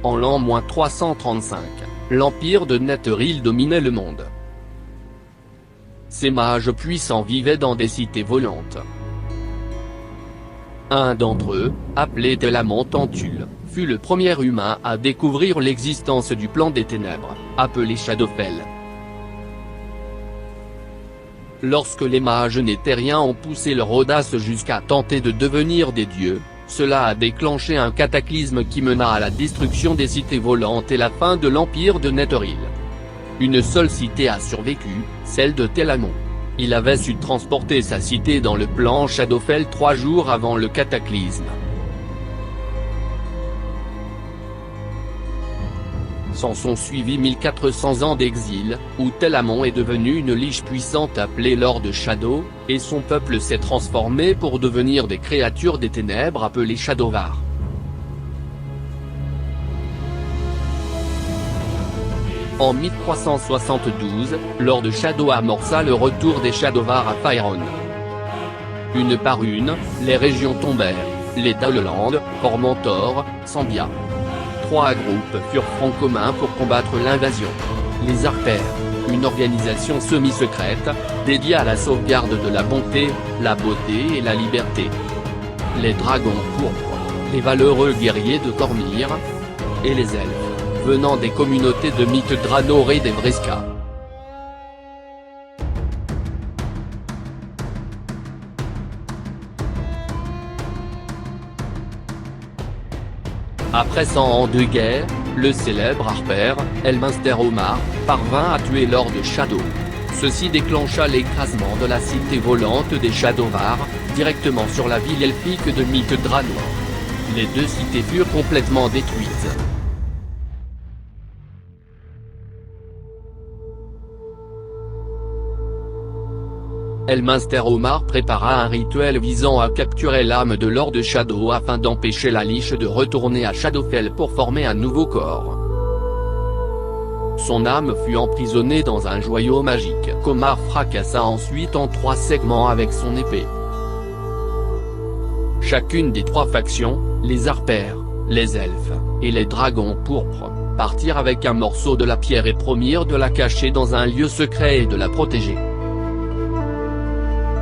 En l'an-335, l'empire de Netheril dominait le monde. Ces mages puissants vivaient dans des cités volantes. Un d'entre eux, appelé Telamon Tantule, fut le premier humain à découvrir l'existence du plan des ténèbres, appelé Shadowfell. Lorsque les mages néthériens ont poussé leur audace jusqu'à tenter de devenir des dieux, cela a déclenché un cataclysme qui mena à la destruction des cités volantes et la fin de l'empire de Netheril. Une seule cité a survécu, celle de Telamon. Il avait su transporter sa cité dans le plan Shadowfell 3 jours avant le cataclysme. S'en sont suivis 1400 ans d'exil, où Telamon est devenu une liche puissante appelée Lord Shadow, et son peuple s'est transformé pour devenir des créatures des ténèbres appelées Shadowvar. En 1372, Lord Shadow amorça le retour des Shadowvar à Faerûn. Une par une, les régions tombèrent, les Daleland, Formentor, Sambia. 3 groupes furent front commun pour combattre l'invasion. Les Arpères, une organisation semi-secrète, dédiée à la sauvegarde de la bonté, la beauté et la liberté. Les Dragons pourpres, les valeureux guerriers de Cormyr. Et les Elfes, venant des communautés de mythes Draenor et d'Evreska. Après 100 ans de guerre, le célèbre Harper, Elminster Omar, parvint à tuer Lord Shadow. Ceci déclencha l'écrasement de la cité volante des Shadowvar, directement sur la ville elfique de mythe Draenor. Les 2 cités furent complètement détruites. Elminster Omar prépara un rituel visant à capturer l'âme de Lord Shadow afin d'empêcher la liche de retourner à Shadowfell pour former un nouveau corps. Son âme fut emprisonnée dans un joyau magique qu'Omar fracassa ensuite en 3 segments avec son épée. Chacune des 3 factions, les Arpères, les Elfes, et les Dragons pourpres, partirent avec un morceau de la pierre et promirent de la cacher dans un lieu secret et de la protéger.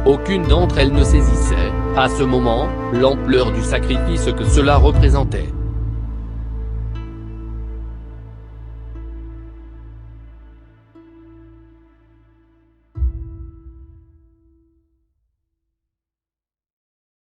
Aucune d'entre elles ne saisissait, à ce moment, l'ampleur du sacrifice que cela représentait.